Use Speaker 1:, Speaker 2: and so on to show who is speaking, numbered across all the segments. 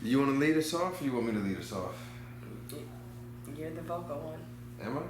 Speaker 1: You want to lead us off, or you want me to lead us off?
Speaker 2: You're the vocal one.
Speaker 1: Am I?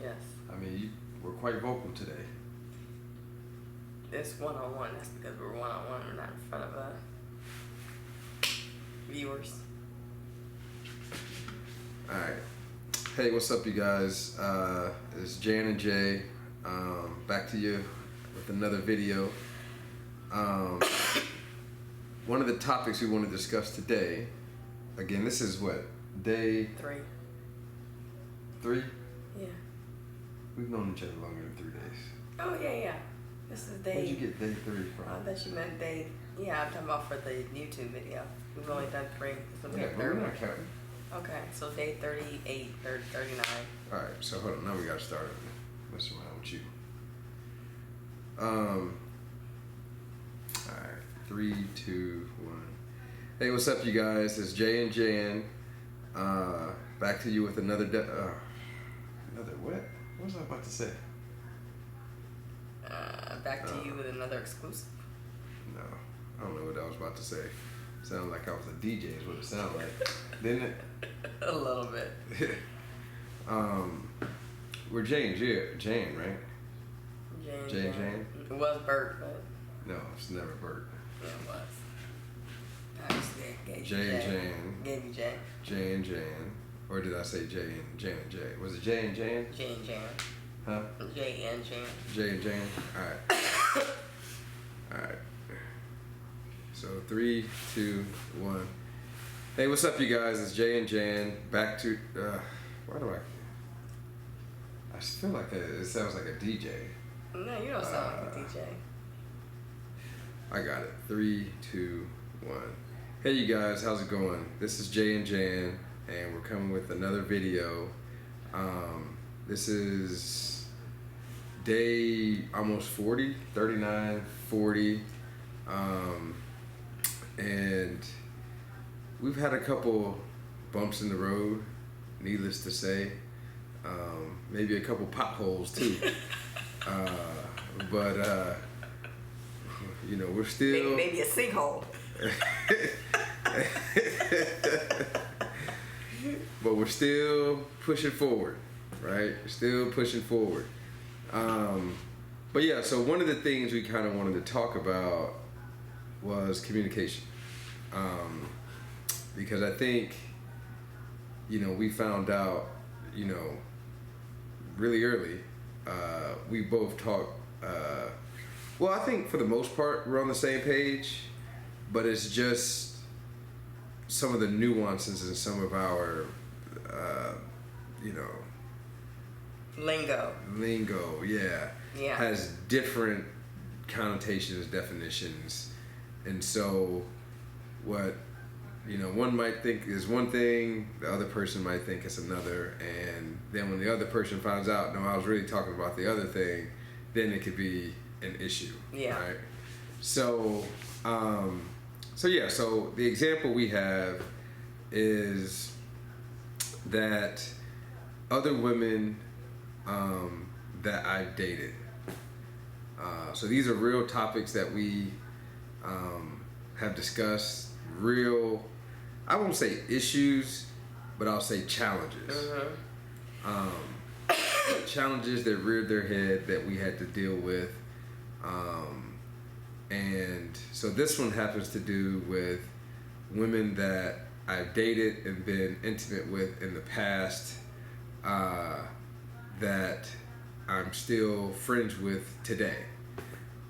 Speaker 2: Yes.
Speaker 1: I mean, you were quite vocal today.
Speaker 2: It's one-on-one. That's because we're one-on-one. We're not in front of viewers.
Speaker 1: Alright. Hey, what's up, you guys? It's Jan and Jay. Back to you with another video. One of the topics we want to discuss today, again, this is what? Day
Speaker 2: 3.
Speaker 1: 3?
Speaker 2: Yeah.
Speaker 1: We've known each other longer than 3 days.
Speaker 2: Oh, yeah. This is day...
Speaker 1: Where'd you get day 3 from?
Speaker 2: I thought you meant day... Yeah, I'm talking about for the YouTube video. We've only done 3. This will be
Speaker 1: Yeah,
Speaker 2: the
Speaker 1: but
Speaker 2: third
Speaker 1: we're
Speaker 2: one.
Speaker 1: not counting.
Speaker 2: Okay, so day 38 or 39.
Speaker 1: Alright, so hold on. Now we gotta start messing around with you. Alright, 3, 2, 1. Hey, what's up, you guys? It's Jay and Jan. Back to you with another another what? What was I about to say?
Speaker 2: Back to you with another exclusive.
Speaker 1: No, I don't know what I was about to say. Sounded like I was a DJ is what it sounded like, didn't it?
Speaker 2: A little bit.
Speaker 1: We're Jay and Jan, right? Jay and Jan?
Speaker 2: It was Bert, but...
Speaker 1: No, it's never Bert.
Speaker 2: Yeah, it was. Obviously, I gave you
Speaker 1: Jay and Jan.
Speaker 2: Gave you Jay.
Speaker 1: Jay and Jan. Or did I say Jay and Jan and Jay? Was it Jay and Jan?
Speaker 2: Jay and Jan.
Speaker 1: Huh?
Speaker 2: Jay and Jan.
Speaker 1: Jay and Jan? Alright. Alright. So 3, 2, 1. Hey, what's up, you guys? It's Jay and Jan. Back to why do I feel like it sounds like a DJ.
Speaker 2: No, you don't sound like a DJ.
Speaker 1: I got it. 3, 2, 1. Hey, you guys, how's it going? This is Jay and Jan, and we're coming with another video. This is day almost 40, 39, 40. And we've had a couple bumps in the road, needless to say. Maybe a couple potholes too. But you know, we're still...
Speaker 2: Maybe a sinkhole.
Speaker 1: But we're still pushing forward, right? Still pushing forward. But yeah, so one of the things we kind of wanted to talk about was communication. Because I think, you know, we found out, you know, really early, we both talk, well, I think for the most part, we're on the same page, but it's just some of the nuances in some of our, you know,
Speaker 2: Lingo,
Speaker 1: yeah, has different connotations, definitions, and so what, you know, one might think is one thing, the other person might think it's another, and then when the other person finds out, no, I was really talking about the other thing, then it could be an issue, right? So, so the example we have is that other women that I've dated. So these are real topics that we have discussed, real, I won't say issues, but I'll say challenges. Challenges that reared their head that we had to deal with. And so this one happens to do with women that I've dated and been intimate with in the past, that I'm still friends with today.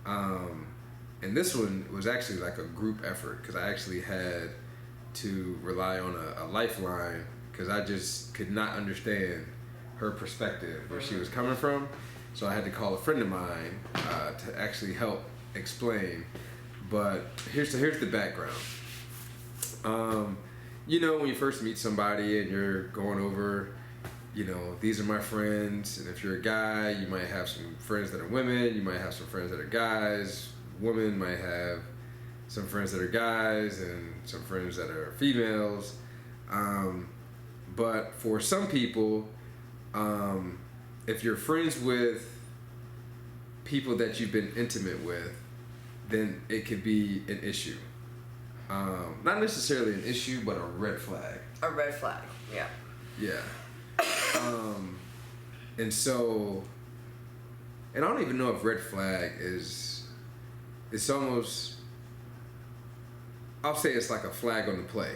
Speaker 1: And this one was actually like a group effort because I actually had to rely on a lifeline because I just could not understand her perspective, where she was coming from. So I had to call a friend of mine to actually help explain. But here's the background. You know, when you first meet somebody and you're going over, you know, these are my friends, and if you're a guy, you might have some friends that are women, you might have some friends that are guys, women might have some friends that are guys and some friends that are females. But for some people, if you're friends with people that you've been intimate with, then it could be an issue. not necessarily an issue, but a red flag.
Speaker 2: A red flag, yeah.
Speaker 1: Yeah. And so, and I don't even know if red flag is, it's almost, I'll say it's like a flag on the play.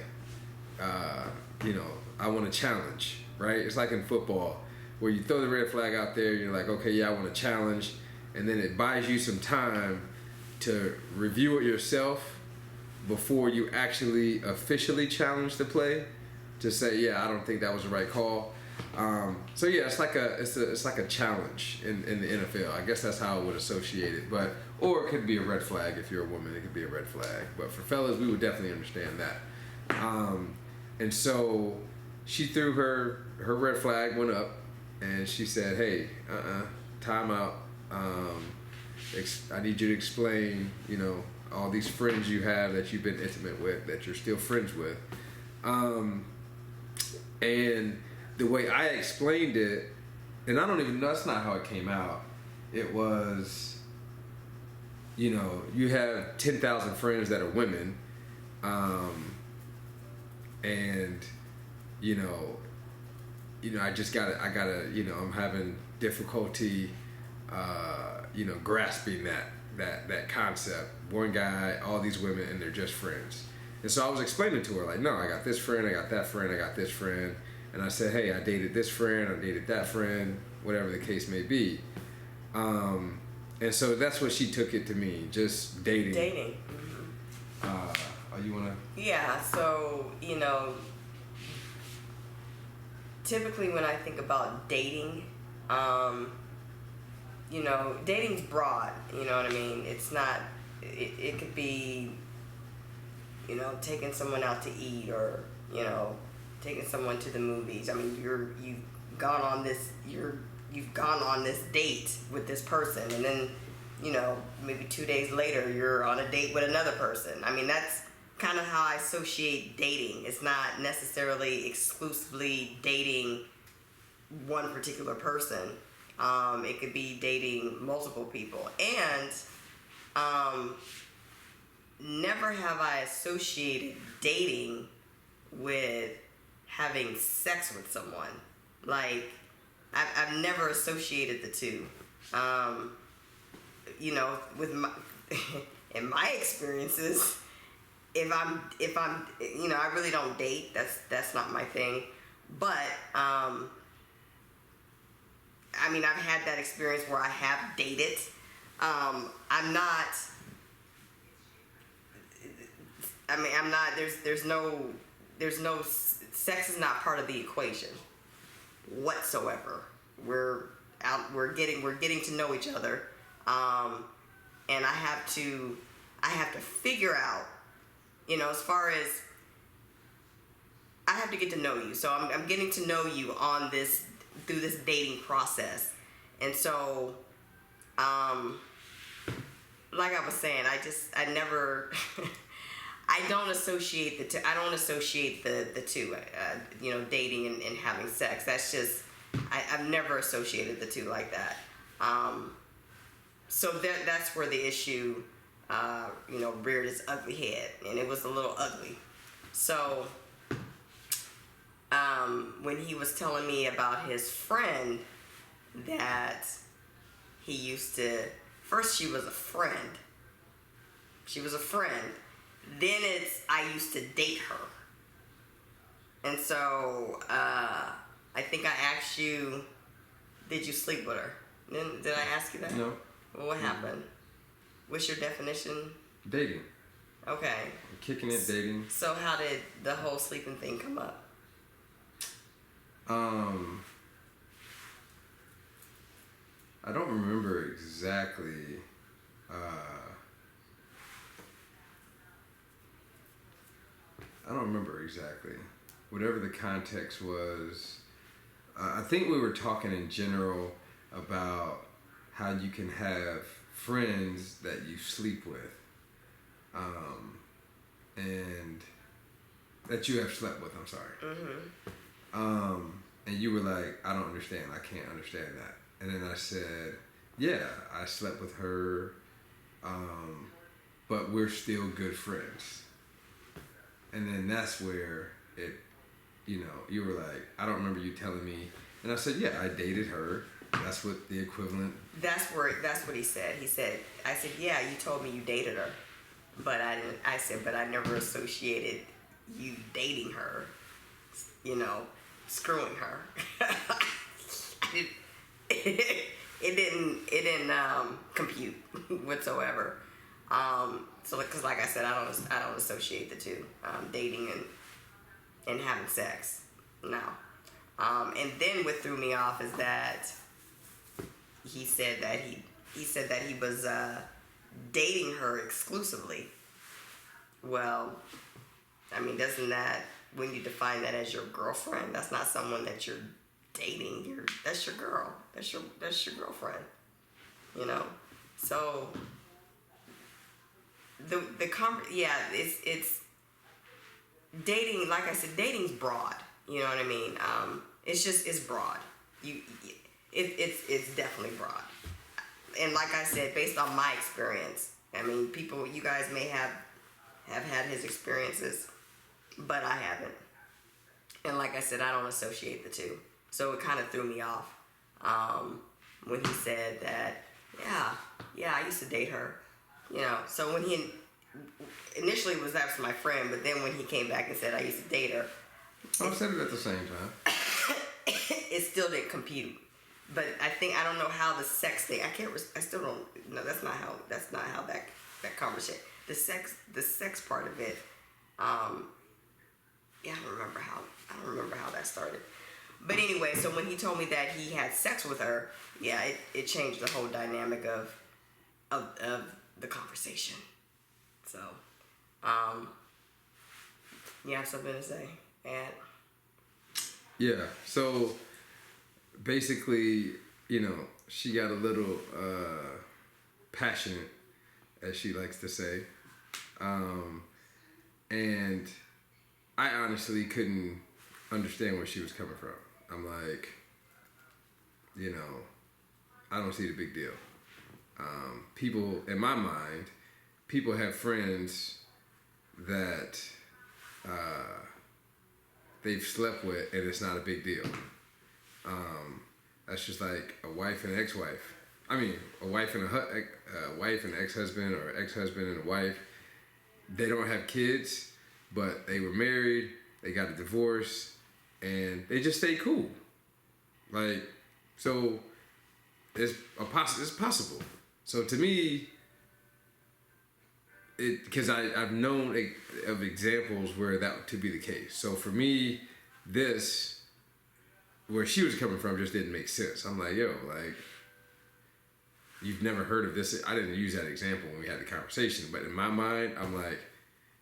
Speaker 1: You know, I want to challenge, right? It's like in football where you throw the red flag out there, you're like, okay, yeah, I want to challenge. And then it buys you some time to review it yourself before you actually officially challenge the play to say, yeah, I don't think that was the right call. So yeah, it's like a challenge in the NFL. I guess that's how I would associate it. But or it could be a red flag if you're a woman. It could be a red flag. But for fellas, we would definitely understand that. And so she threw her red flag went up, and she said, "Hey, time out. I need you to explain, you know, all these friends you have that you've been intimate with, that you're still friends with." And the way I explained it, and I don't even know, that's not how it came out. It was, you know, you have 10,000 friends that are women, and you know, I gotta, you know, I'm having difficulty, you know, grasping that concept. One guy, all these women, and they're just friends. And so I was explaining to her, like, no, I got this friend, I got that friend, I got this friend. And I said, hey, I dated this friend, I dated that friend, whatever the case may be. And so that's what she took it to mean, just dating.
Speaker 2: Dating.
Speaker 1: Mm-hmm. You want to?
Speaker 2: Yeah, so, you know, typically when I think about dating, you know, dating's broad, you know what I mean? It's not, it could be, you know, taking someone out to eat, or, you know, taking someone to the movies. I mean, you've gone on this date with this person, and then, you know, maybe 2 days later you're on a date with another person. I mean, that's kind of how I associate dating. It's not necessarily exclusively dating one particular person. It could be dating multiple people. And never have I associated dating with having sex with someone. Like, I've never associated the two. You know, with my in my experiences, if I'm you know, I really don't date. That's not my thing. But I mean, I've had that experience where I have dated. I'm not. I mean, I'm not. There's no. Sex is not part of the equation whatsoever. We're getting to know each other, and I have to figure out, you know, as far as I have to get to know you. So I'm getting to know you through this dating process, and so, like I was saying, I never. I don't associate the two. I don't associate the two. You know, dating and having sex. That's just I've never associated the two like that. So that's where the issue, you know, reared its ugly head, and it was a little ugly. So when he was telling me about his friend that he used to. First, she was a friend. Then I used to date her. And so, I think I asked you, did you sleep with her? Did I ask you that?
Speaker 1: No.
Speaker 2: Well, what happened? What's your definition?
Speaker 1: Dating.
Speaker 2: Okay.
Speaker 1: Kicking it, dating.
Speaker 2: So how did the whole sleeping thing come up?
Speaker 1: I don't remember exactly. I don't remember exactly. Whatever the context was, I think we were talking in general about how you can have friends that you sleep with, and that you have slept with. I'm sorry. Mm-hmm. And you were like, I don't understand. I can't understand that. And then I said, yeah, I slept with her, but we're still good friends. And then that's where it, you were like, I don't remember you telling me. And I said, yeah, I dated her. That's what the equivalent.
Speaker 2: That's what he said. I said, yeah, you told me you dated her. But I didn't. I said, but I never associated you dating her, screwing her. It didn't compute whatsoever. So because like I said, I don't associate the two, dating and having sex. No. And then what threw me off is that he said that he was dating her exclusively. Well, I mean, doesn't that, when you define that as your girlfriend, that's not someone that you're dating. That's your girl. That's your girlfriend. So it's dating. Like I said, dating's broad. You know what I mean? It's broad. It's definitely broad. And like I said, based on my experience, I mean, you guys may have had his experiences, but I haven't. And like I said, I don't associate the two. So it kind of threw me off when he said that, yeah, I used to date her. So when he initially was that was my friend, but then when he came back and said I used to date her,
Speaker 1: I said it at the same time.
Speaker 2: It still didn't compute. But I don't know how the sex thing. I still don't. No, that's not how that conversation. The sex part of it. I don't remember how that started. But anyway, so when he told me that he had sex with her, yeah, it changed the whole dynamic of the conversation. So, you have something to say, Ed?
Speaker 1: Yeah. So basically, she got a little passionate, as she likes to say, and I honestly couldn't understand where she was coming from. I'm like, I don't see the big deal. People, in my mind, people have friends that they've slept with, and it's not a big deal. That's just like a wife and ex-wife. I mean, a wife and a wife and ex-husband, or ex-husband and a wife. They don't have kids, but they were married. They got a divorce, and they just stay cool. Like, so it's possible. So to me, because I've known of examples where that to be the case. So for me, where she was coming from just didn't make sense. I'm like, you've never heard of this. I didn't use that example when we had the conversation, but in my mind, I'm like,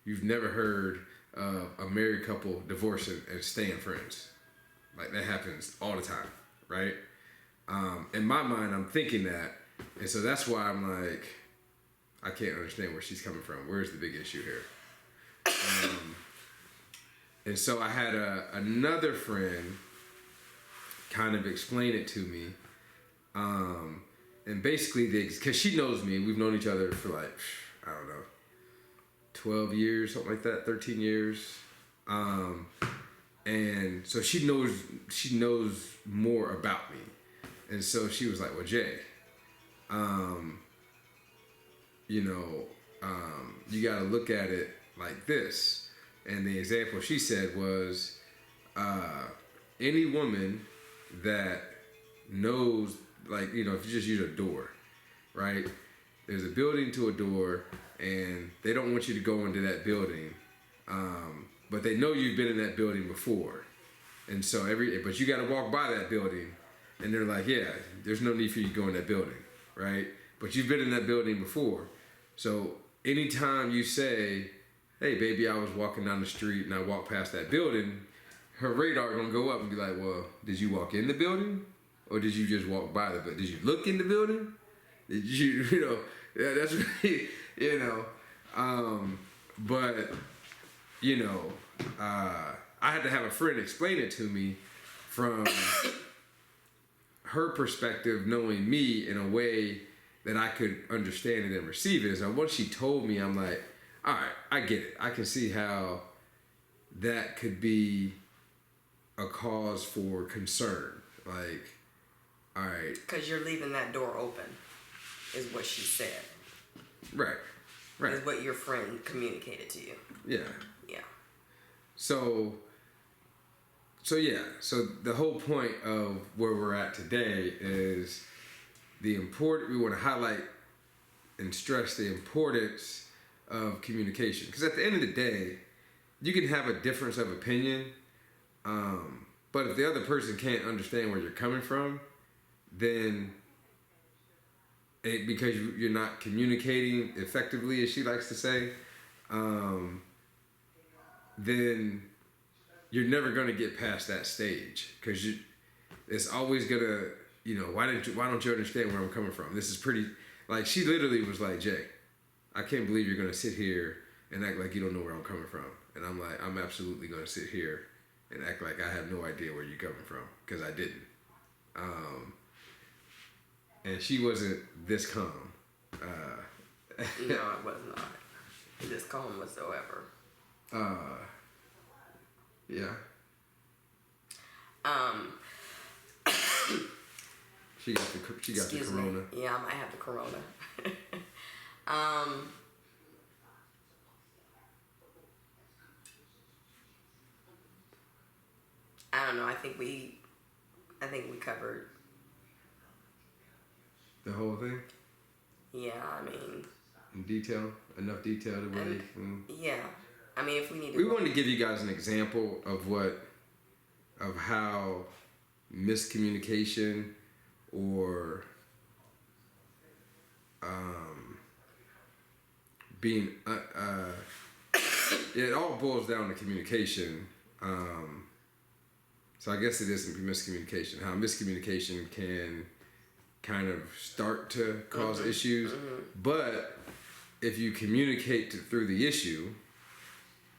Speaker 1: you've never heard of a married couple divorcing and staying friends. Like, that happens all the time, right? In my mind, I'm thinking that, and so that's why I'm like, I can't understand where she's coming from. Where's the big issue here? And so I had another friend kind of explain it to me. And basically, because she knows me, we've known each other for like, I don't know, 12 years, something like that, 13 years. And so she knows more about me. And so she was like, well, Jay, you got to look at it like this. And the example she said was, any woman that knows, like, if you just use a door, right? There's a building to a door, and they don't want you to go into that building, but they know you've been in that building before. And so but you got to walk by that building, and they're like, yeah, there's no need for you to go in that building, right? But you've been in that building before. So anytime you say, hey, baby, I was walking down the street and I walked past that building, her radar gonna go up and be like, well, did you walk in the building? Or did you just walk by the building? Did you look in the building? Did you, yeah, that's really, but, I had to have a friend explain it to me from her perspective, knowing me in a way that I could understand it and receive it. So once she told me, I'm like, all right, I get it. I can see how that could be a cause for concern. Like, all right.
Speaker 2: Because you're leaving that door open, is what she said.
Speaker 1: Right. Right.
Speaker 2: Is what your friend communicated to you.
Speaker 1: Yeah.
Speaker 2: Yeah.
Speaker 1: So the whole point of where we're at today is we want to highlight and stress the importance of communication. Because at the end of the day, you can have a difference of opinion, but if the other person can't understand where you're coming from, then because you're not communicating effectively, as she likes to say, then you're never going to get past that stage, because it's always going to, why don't you understand where I'm coming from? This is pretty, like, she literally was like, Jay, I can't believe you're going to sit here and act like you don't know where I'm coming from. And I'm like, I'm absolutely going to sit here and act like I have no idea where you're coming from, because I didn't. And she wasn't this calm.
Speaker 2: No, it was not this calm whatsoever.
Speaker 1: Yeah. She got the corona.
Speaker 2: Me. Yeah, I might have the corona. I don't know. I think we covered
Speaker 1: the whole thing.
Speaker 2: Yeah, I mean.
Speaker 1: In detail, enough detail to really.
Speaker 2: Yeah, I mean, if we need to.
Speaker 1: We wanted to give you guys an example of how miscommunication or being it all boils down to communication. So I guess it is miscommunication. How miscommunication can kind of start to cause issues, but if you communicate through the issue,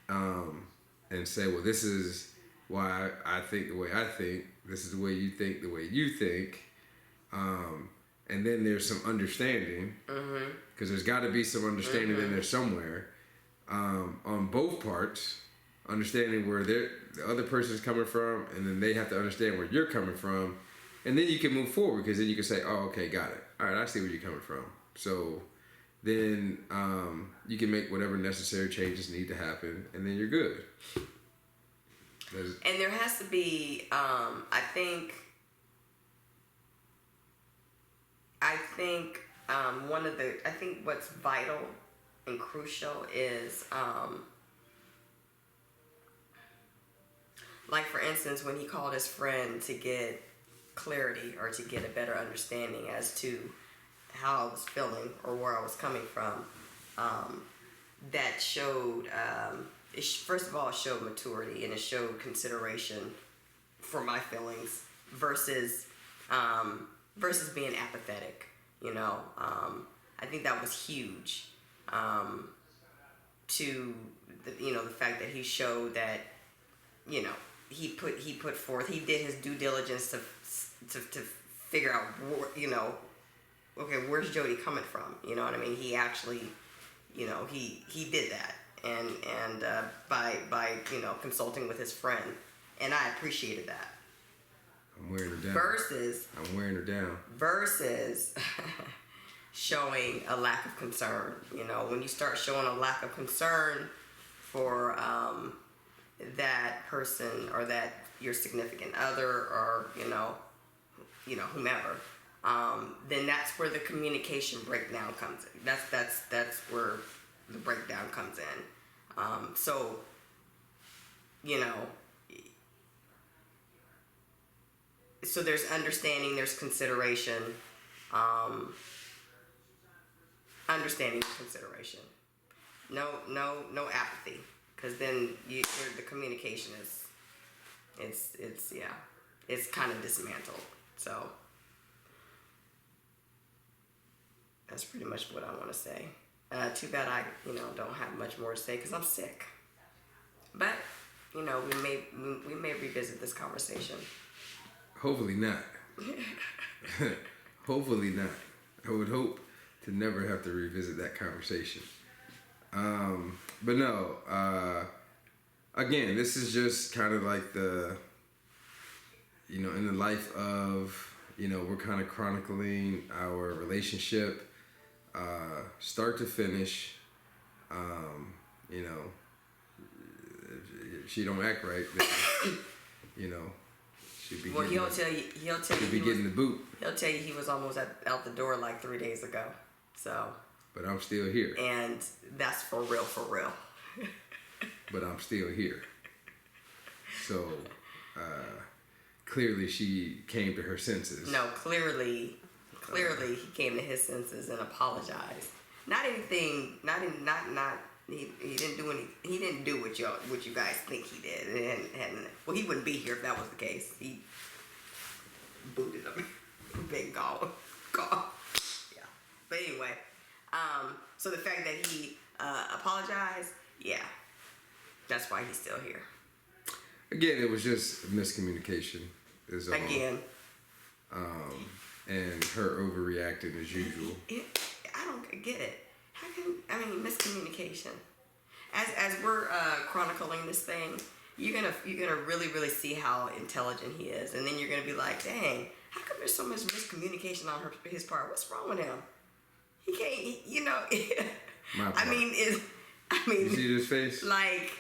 Speaker 1: and say, well, this is why I think the way I think, this is the way you think, and then there's some understanding, because there's got to be some understanding in there somewhere, on both parts, understanding where the other person's coming from, and then they have to understand where you're coming from, and then you can move forward, because then you can say, oh, okay, got it. All right, I see where you're coming from. So then you can make whatever necessary changes need to happen, and then you're good.
Speaker 2: And there has to be, I think what's vital and crucial is, like, for instance, when he called his friend to get clarity or to get a better understanding as to how I was feeling or where I was coming from, that showed, first of all, it showed maturity, and it showed consideration for my feelings versus being apathetic. I think that was huge. To the fact that he showed that, he put forth, he did his due diligence to figure out, okay, where's Jodie coming from? You know what I mean? He actually, he did that, and by consulting with his friend, and I appreciated that.
Speaker 1: I'm wearing her down. I'm wearing her down. Versus
Speaker 2: showing a lack of concern. When you start showing a lack of concern for that person, or that your significant other, or whomever, then that's where the communication breakdown comes in. That's where the breakdown comes in. So there's understanding, there's consideration, understanding, consideration. No apathy, because then the communication is, it's kind of dismantled. So that's pretty much what I want to say. Too bad I don't have much more to say, because I'm sick. But we may revisit this conversation.
Speaker 1: Hopefully not. Hopefully not. I would hope to never have to revisit that conversation. But no, again, this is just kind of like the, in the life of, we're kind of chronicling our relationship, start to finish. If she don't act right, then, she'd be
Speaker 2: he'll tell you
Speaker 1: be getting the boot.
Speaker 2: He'll tell you he was almost out the door like 3 days ago. So.
Speaker 1: But I'm still here.
Speaker 2: And that's for real, for real.
Speaker 1: But I'm still here. So, clearly she came to her senses.
Speaker 2: No, clearly he came to his senses and apologized. Not anything. He didn't do any. He didn't do what you guys think he did. Well, he wouldn't be here if that was the case. He booted him. Big gall. Yeah. But anyway, so the fact that he apologized, yeah, that's why he's still here.
Speaker 1: Again, it was just miscommunication. Is all.
Speaker 2: Again.
Speaker 1: And her overreacting as usual.
Speaker 2: I don't get it. Miscommunication. As we're chronicling this thing, you're gonna really, really see how intelligent he is, and then you're gonna be like, dang, how come there's so much miscommunication on his part? What's wrong with him? He can't,
Speaker 1: You see this face?
Speaker 2: Like,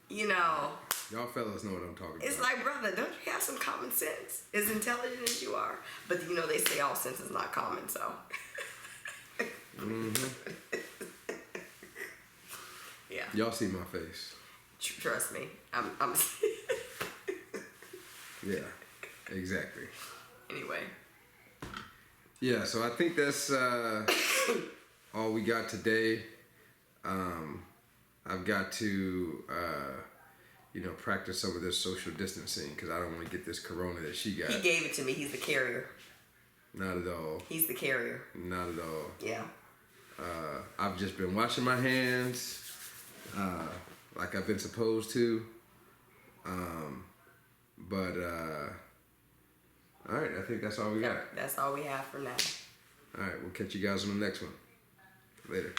Speaker 1: Y'all fellas know what I'm talking about.
Speaker 2: It's like, brother, don't you have some common sense? As intelligent as you are. But, they say all sense is not common, so.
Speaker 1: Mm-hmm.
Speaker 2: Yeah.
Speaker 1: Y'all see my face.
Speaker 2: Trust me. I'm
Speaker 1: Yeah, exactly.
Speaker 2: Anyway.
Speaker 1: Yeah, so I think that's all we got today. I've got to, practice some of this social distancing because I don't want to get this corona that she got.
Speaker 2: He gave it to me. He's the carrier.
Speaker 1: Not at all.
Speaker 2: He's the carrier.
Speaker 1: Not at all.
Speaker 2: Yeah.
Speaker 1: I've just been washing my hands like I've been supposed to. All right, I think that's all we got.
Speaker 2: That's all we have for now.
Speaker 1: All right, we'll catch you guys on the next one. Later.